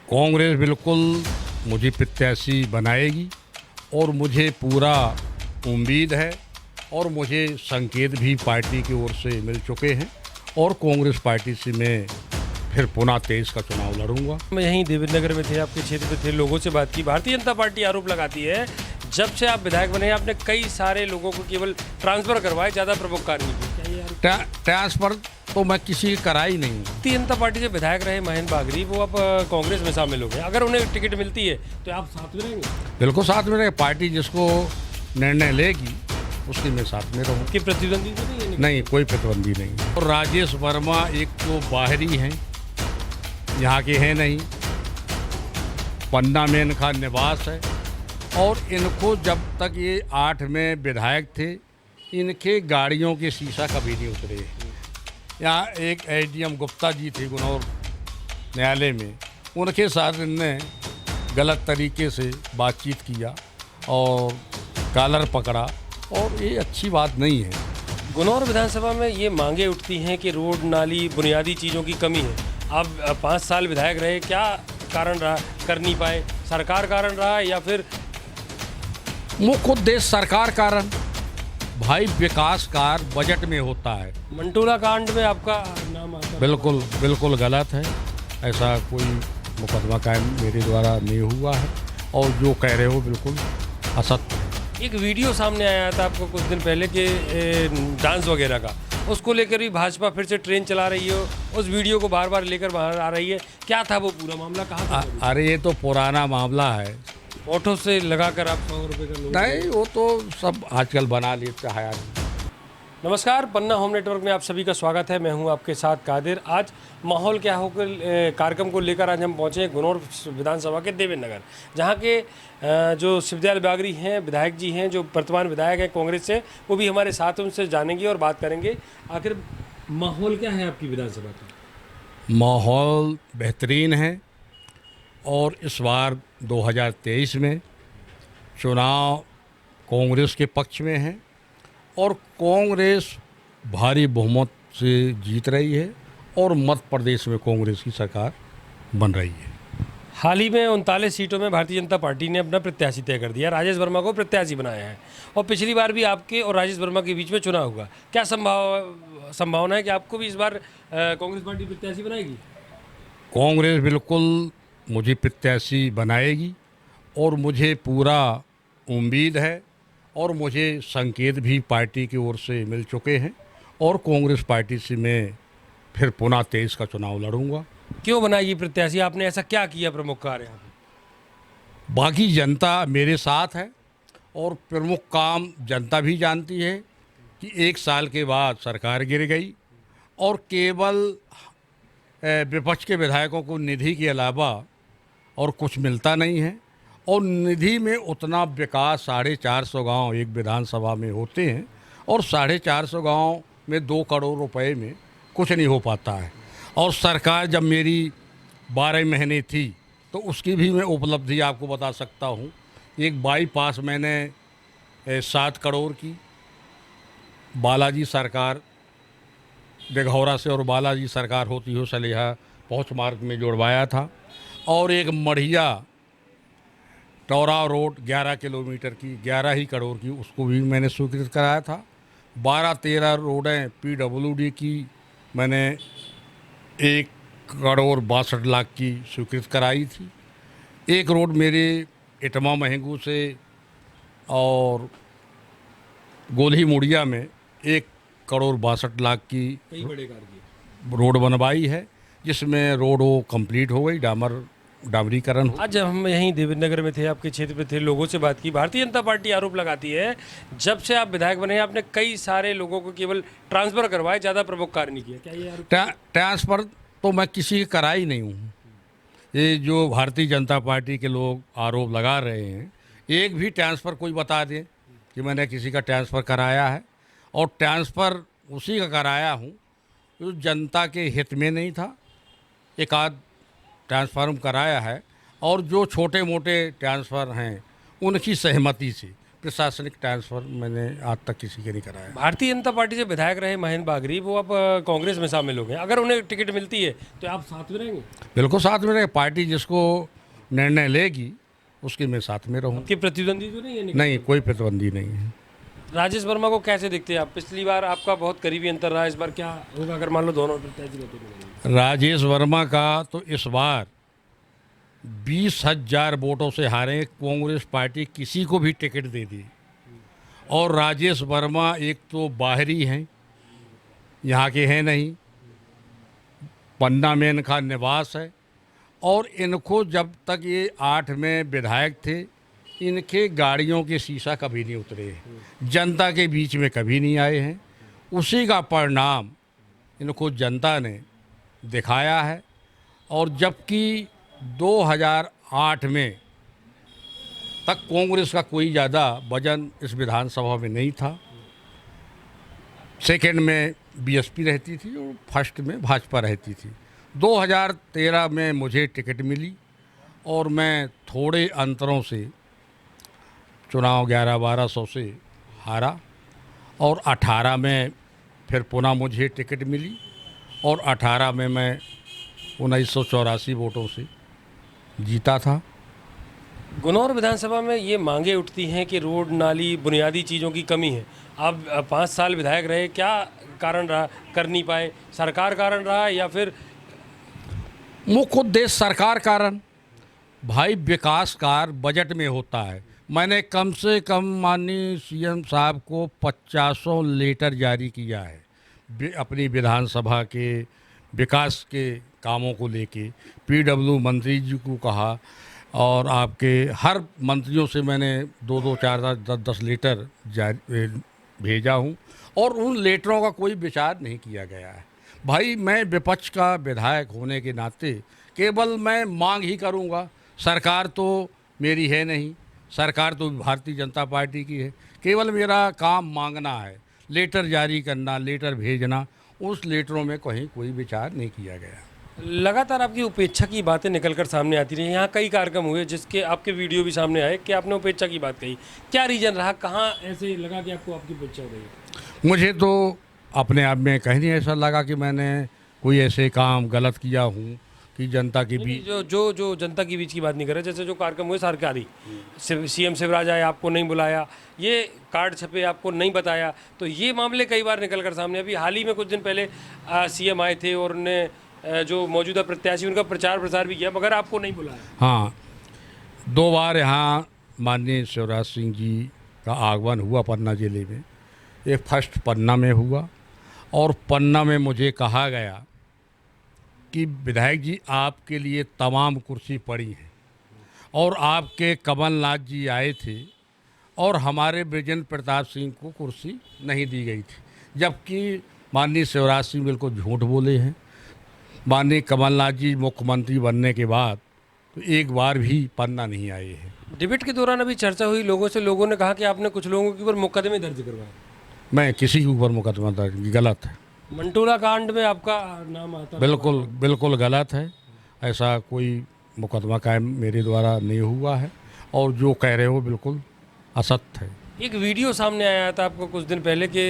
कांग्रेस बिल्कुल मुझे प्रत्याशी बनाएगी और मुझे पूरा उम्मीद है और मुझे संकेत भी पार्टी की ओर से मिल चुके हैं और कांग्रेस पार्टी से मैं फिर पुनः 23 का चुनाव लड़ूंगा। मैं यहीं देवेंद्र में थे, आपके क्षेत्र में थे, लोगों से बात की। भारतीय जनता पार्टी आरोप लगाती है जब से आप विधायक बने आपने कई सारे लोगों को केवल ट्रांसफर करवाए, ज़्यादा प्रमुख कार्य नहीं किए। क्या ये आरोप? ट्रांसफर तो मैं किसी की करा ही नहीं। भारतीय जनता पार्टी से विधायक रहे महेंद्र बागरी, वो अब कांग्रेस में शामिल हो गए। अगर उन्हें टिकट मिलती है तो आप साथ में रहेंगे? बिल्कुल साथ में रहेंगे। पार्टी जिसको निर्णय लेगी उसकी मैं साथ में रहूँ। कि प्रतिद्वंदी तो नहीं है? नहीं, कोई प्रतिबंधी नहीं। और राजेश वर्मा एक तो बाहरी हैं, यहाँ के हैं नहीं, पन्ना में इनका निवास है और इनको जब तक ये 8 में विधायक थे इनके गाड़ियों के शीशा कभी नहीं उतरे। यहाँ एक एडीएम गुप्ता जी थे गुनौर न्यायालय में, उनके साथ इनने गलत तरीके से बातचीत किया और कॉलर पकड़ा और ये अच्छी बात नहीं है। गुनौर विधानसभा में ये मांगे उठती हैं कि रोड, नाली, बुनियादी चीज़ों की कमी है। आप 5 साल विधायक रहे, क्या कारण रहा कर नहीं पाए? सरकार कारण रहा या फिर मुख्य उद्देश्य सरकार कारण? भाई विकास कार्य बजट में होता है। मंटोला कांड में आपका नाम आता है? बिल्कुल गलत है। ऐसा कोई मुकदमा कायम मेरे द्वारा नहीं हुआ है और जो कह रहे हो बिल्कुल असत्य है। एक वीडियो सामने आया था आपको कुछ दिन पहले के डांस वगैरह का, उसको लेकर भी भाजपा फिर से ट्रेन चला रही हो, उस वीडियो को बार बार लेकर बाहर आ रही है। क्या था वो पूरा मामला, कहाँ था? अरे ये तो पुराना मामला है। ऑटो से लगाकर आप 100 रुपये का लोन? नहीं, वो तो सब आजकल बना लेता है आदमी। नमस्कार, पन्ना होम नेटवर्क में आप सभी का स्वागत है। मैं हूं आपके साथ कादिर। आज माहौल क्या हो कार्यक्रम को लेकर आज हम पहुंचे हैं गुनौर विधानसभा के देवेंद्र नगर, जहां के जो शिवदयाल बागरी हैं, विधायक जी हैं, जो वर्तमान विधायक हैं कांग्रेस से, वो भी हमारे साथ, उनसे जानेंगे और बात करेंगे। आखिर माहौल क्या है आपकी विधानसभा का? माहौल बेहतरीन है और इस बार 2023 में चुनाव कांग्रेस के पक्ष में है और कांग्रेस भारी बहुमत से जीत रही है और मध्य प्रदेश में कांग्रेस की सरकार बन रही है। हाल ही में 39 सीटों में भारतीय जनता पार्टी ने अपना प्रत्याशी तय कर दिया, राजेश वर्मा को प्रत्याशी बनाया है और पिछली बार भी आपके और राजेश वर्मा के बीच में चुनाव हुआ। क्या संभावना है कि आपको भी इस बार कांग्रेस पार्टी प्रत्याशी बनाएगी? कांग्रेस बिल्कुल मुझे प्रत्याशी बनाएगी और मुझे पूरा उम्मीद है और मुझे संकेत भी पार्टी की ओर से मिल चुके हैं और कांग्रेस पार्टी से मैं फिर पुनः 23 का चुनाव लड़ूंगा। क्यों बनाएगी प्रत्याशी? आपने ऐसा क्या किया प्रमुख कार्य यहाँ पे? बाकी जनता मेरे साथ है और प्रमुख काम जनता भी जानती है कि 1 साल के बाद सरकार गिर गई और केवल विपक्ष के विधायकों को निधि के अलावा और कुछ मिलता नहीं है और निधि में उतना विकास 450 गांव एक विधानसभा में होते हैं और 450 गांव में 2 करोड़ रुपए में कुछ नहीं हो पाता है। और सरकार जब मेरी 12 महीने थी तो उसकी भी मैं उपलब्धि आपको बता सकता हूँ। एक बाईपास मैंने 7 करोड़ की बालाजी सरकार दिघौरा से और बालाजी सरकार होती हो सलेहा पहुँच मार्ग में जुड़वाया था और एक मढ़िया टौरा रोड 11 किलोमीटर की 11 ही करोड़ की उसको भी मैंने स्वीकृत कराया था। 12-13 रोडें PWD की मैंने 1 करोड़ 62 लाख की स्वीकृत कराई थी। एक रोड मेरे इटमा महंगू से और गोली मुड़िया में 1 करोड़ 62 लाख की कई बड़े कार्य रोड बनवाई है जिसमें रोड वो कंप्लीट हो गई, डामरीकरण। आज हम यहीं देवेंद्र में थे, आपके क्षेत्र में थे, लोगों से बात की। भारतीय जनता पार्टी आरोप लगाती है जब से आप विधायक बने आपने कई सारे लोगों को केवल ट्रांसफर करवाए, ज़्यादा प्रमुख कार्य नहीं किया। क्या ये आरोप? ट्रांसफर तो मैं किसी की करा ही नहीं हूँ। ये जो भारतीय जनता पार्टी के लोग आरोप लगा रहे हैं, एक भी ट्रांसफ़र कोई बता दें कि मैंने किसी का ट्रांसफ़र कराया है और ट्रांसफ़र उसी का कराया हूँ जो जनता के हित में नहीं था। एक आध ट्रांसफार्म कराया है और जो छोटे मोटे ट्रांसफ़र हैं उनकी सहमति से, प्रशासनिक ट्रांसफ़र मैंने आज तक किसी के नहीं कराया। भारतीय जनता पार्टी से विधायक रहे महेंद्र बागरी, वो अब कांग्रेस में शामिल हो गए। अगर उन्हें टिकट मिलती है तो आप साथ में रहेंगे? बिल्कुल साथ में रहे, पार्टी जिसको निर्णय लेगी उसके मैं साथ में रहूँ। आपके प्रतिद्वंदी तो नहीं है? नहीं, कोई प्रतिबंधी नहीं है। राजेश वर्मा को कैसे देखते हैं आप? पिछली बार आपका बहुत करीबी अंतर रहा, इस बार क्या होगा अगर मान लो दोनों प्रत्याशी रहते हैं? राजेश वर्मा का तो इस बार 20,000 वोटों से हारे, कांग्रेस पार्टी किसी को भी टिकट दे दी। और राजेश वर्मा एक तो बाहरी हैं, यहाँ के हैं नहीं, पन्ना में इनका निवास है। और इनको जब तक ये 8 में विधायक थे, इनके गाड़ियों के शीशा कभी नहीं उतरे हैं, जनता के बीच में कभी नहीं आए हैं। उसी का परिणाम इनको जनता ने दिखाया है। और जबकि 2008 में तक कांग्रेस का कोई ज़्यादा वजन इस विधानसभा में नहीं था। सेकंड में बीएसपी रहती थी और फर्स्ट में भाजपा रहती थी। 2013 में मुझे टिकट मिली और मैं थोड़े अंतरों से चुनाव 11-1200 से हारा। और 18 में फिर पुनः मुझे टिकट मिली और 18 में मैं 1984 वोटों से जीता था। गुनौर विधानसभा में ये मांगे उठती हैं कि रोड, नाली, बुनियादी चीज़ों की कमी है। आप 5 साल विधायक रहे, क्या कारण रहा कर नहीं पाए? सरकार कारण रहा या फिर मुख्य उद्देश्य सरकार कारण? भाई, विकास कार्य बजट में होता है। मैंने कम से कम माननीय सीएम साहब को 50 लेटर जारी किया है अपनी विधानसभा के विकास के कामों को लेके। पीडब्ल्यू मंत्री जी को कहा और आपके हर मंत्रियों से मैंने 2-2, 4, 10 लेटर जारी भेजा हूँ और उन लेटरों का कोई विचार नहीं किया गया है। भाई, मैं विपक्ष का विधायक होने के नाते केवल मैं मांग ही करूँगा। सरकार तो मेरी है नहीं, सरकार तो भारतीय जनता पार्टी की है। केवल मेरा काम मांगना है, लेटर जारी करना, लेटर भेजना। उस लेटरों में कहीं कोई विचार नहीं किया गया। लगातार आपकी उपेक्षा की बातें निकलकर सामने आती रही। यहाँ कई कार्यक्रम हुए जिसके आपके वीडियो भी सामने आए कि आपने उपेक्षा की बात कही। क्या रीज़न रहा? कहाँ ऐसे लगा कि आपको आपकी उपेक्षा हो रही है? मुझे तो अपने आप में कहीं नहीं ऐसा लगा कि मैंने कोई ऐसे काम गलत किया हूँ कि जनता के बीच। जो जनता के बीच की बात नहीं कर रहे, जैसे जो कार्यक्रम हुए सरकारी, सीएम शिवराज आए, आपको नहीं बुलाया, ये कार्ड छपे, आपको नहीं बताया, तो ये मामले कई बार निकल कर सामने। अभी हाल ही में कुछ दिन पहले सीएम आए थे और उन्होंने जो मौजूदा प्रत्याशी उनका प्रचार प्रसार भी किया, मगर आपको नहीं बुलाया। हाँ, 2 बार यहाँ माननीय शिवराज सिंह जी का आगमन हुआ पन्ना जिले में। एक फर्स्ट पन्ना में हुआ और पन्ना में मुझे कहा गया कि विधायक जी, आपके लिए तमाम कुर्सी पड़ी हैं। और आपके कमलनाथ जी आए थे और हमारे बृजेंद्र प्रताप सिंह को कुर्सी नहीं दी गई थी, जबकि माननीय शिवराज सिंह बिल्कुल झूठ बोले हैं। माननीय कमलनाथ जी मुख्यमंत्री बनने के बाद तो एक बार भी पन्ना नहीं आए हैं। डिबेट के दौरान अभी चर्चा हुई लोगों से, लोगों ने कहा कि आपने कुछ लोगों के ऊपर मुकदमे दर्ज करवाए। मैं किसी के ऊपर मुकदमा दर्ज, गलत है। मंटोला कांड में आपका नाम आता? बिल्कुल बिल्कुल गलत है। ऐसा कोई मुकदमा कायम मेरे द्वारा नहीं हुआ है और जो कह रहे हो बिल्कुल असत्य है। एक वीडियो सामने आया था आपको कुछ दिन पहले के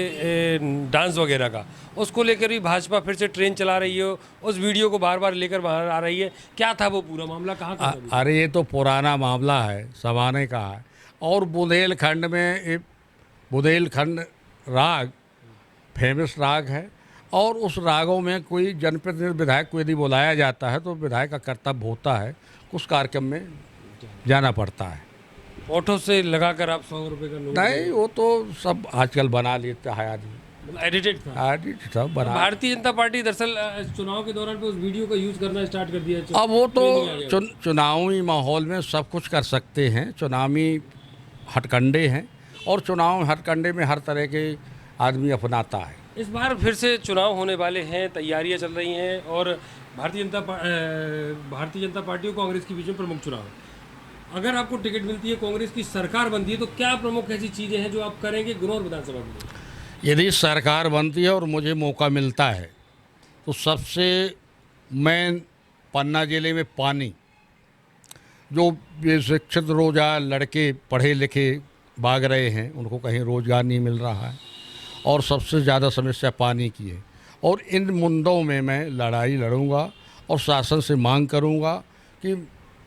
डांस वगैरह का, उसको लेकर भी भाजपा फिर से ट्रेन चला रही है, उस वीडियो को बार बार लेकर बाहर आ रही है। क्या था वो पूरा मामला, कहाँ का था? अरे, ये तो पुराना मामला है, ज़माने का है। और बुंदेलखंड में एक बुंदेलखंड राग फेमस राग है और उस रागों में कोई जनप्रतिनिधि विधायक को यदि बुलाया जाता है तो विधायक का कर्तव्य होता है उस कार्यक्रम में जाना पड़ता है। ऑटो से लगाकर आप 100 रुपये का नोट? नहीं, वो तो सब आजकल बना लेता है आदमी, एडिटेड था। एडिट सब बना। भारतीय जनता पार्टी दरअसल चुनाव के दौरान पे उस वीडियो का यूज करना स्टार्ट कर दिया है। अब वो तो चुनावी माहौल में सब कुछ कर सकते हैं, चुनावी हथकंडे हैं और चुनाव हथकंडे में हर तरह के आदमी अपनाता है। इस बार फिर से चुनाव होने वाले हैं, तैयारियां चल रही हैं और भारतीय जनता पार्टी और कांग्रेस के बीच में प्रमुख चुनाव है। अगर आपको टिकट मिलती है, कांग्रेस की सरकार बनती है, तो क्या प्रमुख ऐसी चीज़ें हैं जो आप करेंगे गुनौर विधानसभा के लिए? यदि सरकार बनती है और मुझे मौका मिलता है तो सबसे मेन पन्ना जिले में पानी, जो शिक्षित रोजा लड़के पढ़े लिखे भाग रहे हैं, उनको कहीं रोज़गार नहीं मिल रहा है, और सबसे ज़्यादा समस्या पानी की है। और इन मुद्दों में मैं लड़ाई लड़ूंगा और शासन से मांग करूंगा कि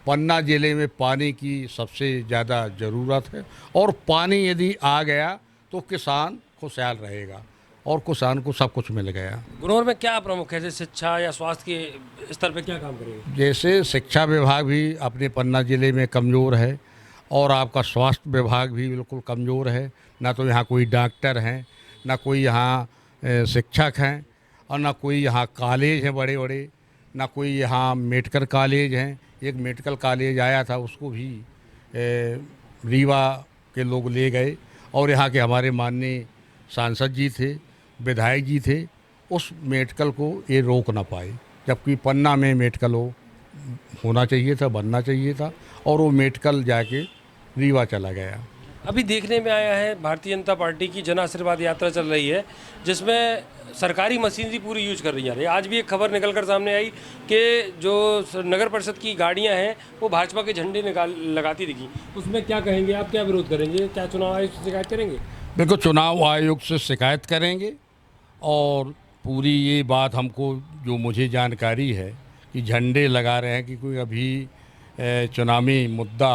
पन्ना ज़िले में पानी की सबसे ज़्यादा ज़रूरत है, और पानी यदि आ गया तो किसान खुशहाल रहेगा, और किसान को सब कुछ मिल गया। गुनौर में क्या प्रमुख है, जैसे शिक्षा या स्वास्थ्य के स्तर पे क्या काम करेंगे? जैसे शिक्षा विभाग भी अपने पन्ना ज़िले में कमज़ोर है, और आपका स्वास्थ्य विभाग भी बिल्कुल कमज़ोर है। ना तो यहाँ कोई डॉक्टर हैं, ना कोई यहाँ शिक्षक हैं, और ना कोई यहाँ कॉलेज हैं बड़े बड़े, ना कोई यहाँ मेडिकल कॉलेज हैं। एक मेडिकल कॉलेज आया था, उसको भी रीवा के लोग ले गए, और यहाँ के हमारे माननीय सांसद जी थे, विधायक जी थे, उस मेडिकल को ये रोक ना पाए, जबकि पन्ना में मेडिकल होना चाहिए था, बनना चाहिए था, और वो मेडिकल जाके रीवा चला गया। अभी देखने में आया है भारतीय जनता पार्टी की जन आशीर्वाद यात्रा चल रही है, जिसमें सरकारी मशीनरी पूरी यूज कर रही है। आज भी एक खबर निकल कर सामने आई कि जो नगर परिषद की गाड़ियां हैं वो भाजपा के झंडे लगाती दिखी। उसमें क्या कहेंगे आप, क्या विरोध करेंगे, क्या चुनाव आयोग से शिकायत करेंगे? बिल्कुल चुनाव आयोग से शिकायत करेंगे, और पूरी ये बात हमको जो मुझे जानकारी है कि झंडे लगा रहे हैं कि कोई अभी चुनावी मुद्दा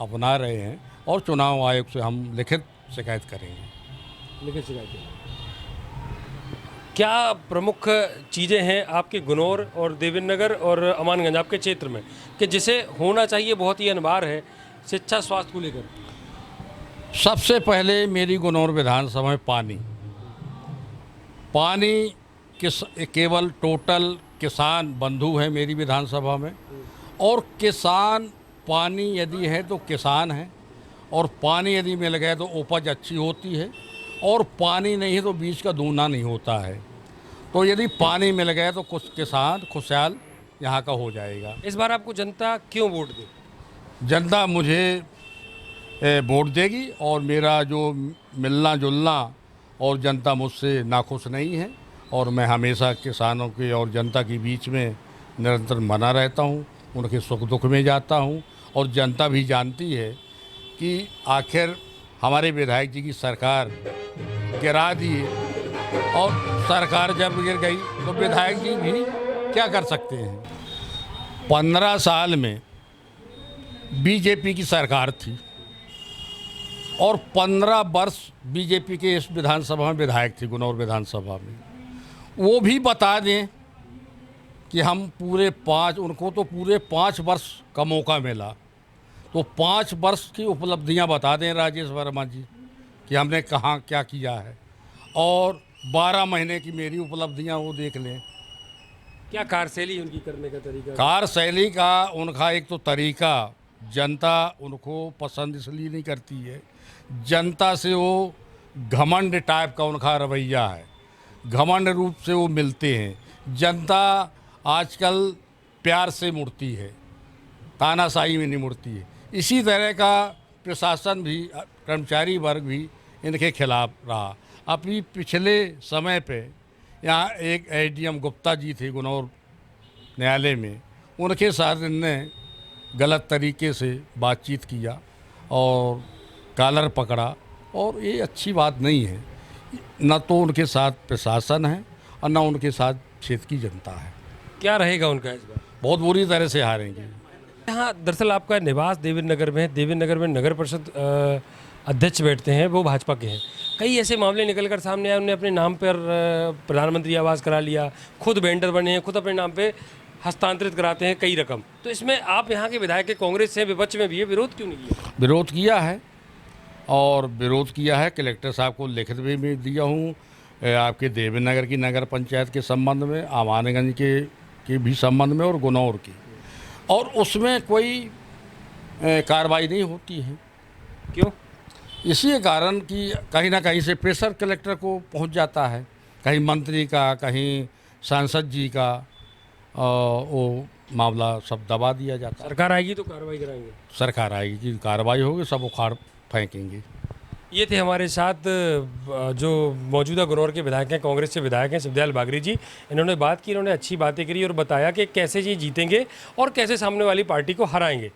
अपना रहे हैं, और चुनाव आयोग से हम लिखित शिकायत करेंगे। लिखित शिकायत क्या प्रमुख चीज़ें हैं आपके गुनौर और देवेंद्र नगर और अमानगंज आपके क्षेत्र में कि जिसे होना चाहिए बहुत ही अनिवार्य है शिक्षा स्वास्थ्य को लेकर? सबसे पहले मेरी गुनौर विधानसभा में पानी केवल टोटल किसान बंधु है मेरी विधानसभा में, और किसान पानी यदि है तो किसान है, और पानी यदि मिल गया तो उपज अच्छी होती है, और पानी नहीं है तो बीज का दूना नहीं होता है। तो यदि पानी मिल गया तो कुछ किसान खुशहाल यहाँ का हो जाएगा। इस बार आपको जनता क्यों वोट दे? जनता मुझे वोट देगी, और मेरा जो मिलना जुलना और जनता मुझसे नाखुश नहीं है, और मैं हमेशा किसानों के और जनता के बीच में निरंतर बना रहता हूँ, उनके सुख दुख में जाता हूँ, और जनता भी जानती है कि आखिर हमारे विधायक जी की सरकार गिरा दिए, और सरकार जब गिर गई तो विधायक जी भी क्या कर सकते हैं। 15 साल में बीजेपी की सरकार थी, और 15 वर्ष बीजेपी के इस विधानसभा में विधायक थे, गुनौर विधानसभा में। वो भी बता दें कि हम उनको तो पूरे 5 वर्ष का मौका मिला, तो 5 वर्ष की उपलब्धियां बता दें राजेश वर्मा जी कि हमने कहाँ क्या किया है, और 12 महीने की मेरी उपलब्धियां वो देख लें। क्या कार्यशैली उनकी करने का तरीका? कार्यशैली का उनका एक तो तरीका, जनता उनको पसंद इसलिए नहीं करती है, जनता से वो घमंड टाइप का उनका रवैया है, घमंड रूप से वो मिलते हैं। जनता आजकल प्यार से मुड़ती है, तानाशाही में नहीं मुड़ती है। इसी तरह का प्रशासन भी, कर्मचारी वर्ग भी इनके खिलाफ रहा। अभी पिछले समय पे यहाँ एक एडीएम गुप्ता जी थे गुनौर न्यायालय में, उनके साथ इनने गलत तरीके से बातचीत किया और कॉलर पकड़ा, और ये अच्छी बात नहीं है। न तो उनके साथ प्रशासन है और न उनके साथ क्षेत्र की जनता है। क्या रहेगा उनका इस बार? बहुत बुरी तरह से हारेंगे। हाँ, दरअसल आपका निवास देवेंद्र नगर में है। देवेंद्र नगर में नगर परिषद अध्यक्ष बैठते हैं, वो भाजपा के हैं। कई ऐसे मामले निकल कर सामने आए, उन्होंने अपने नाम पर प्रधानमंत्री आवास करा लिया, खुद वेंडर बने हैं, खुद अपने नाम पे हस्तांतरित कराते हैं कई रकम। तो इसमें आप यहाँ के विधायक के कांग्रेस से विपक्ष में भी है, विरोध क्यों नहीं किया? विरोध किया है, और विरोध किया है, कलेक्टर साहब को लिखित भी दिया हूँ, आपके देवेंद्र नगर की नगर पंचायत के संबंध में, अमानगंज के भी संबंध में, और गुनौर की, और उसमें कोई कार्रवाई नहीं होती है। क्यों? इसी कारण कि कहीं ना कहीं से प्रेशर कलेक्टर को पहुंच जाता है, कहीं मंत्री का, कहीं सांसद जी का, वो मामला सब दबा दिया जाता है। सरकार आएगी तो कार्रवाई कराएंगे? सरकार आएगी कि कार्रवाई होगी, सब उखाड़ फेंकेंगे। ये थे हमारे साथ जो मौजूदा गुनौर के विधायक हैं, कांग्रेस से विधायक हैं, शिवदयाल बागरी जी। इन्होंने बात की, इन्होंने अच्छी बातें करी और बताया कि कैसे ये जीतेंगे और कैसे सामने वाली पार्टी को हराएंगे।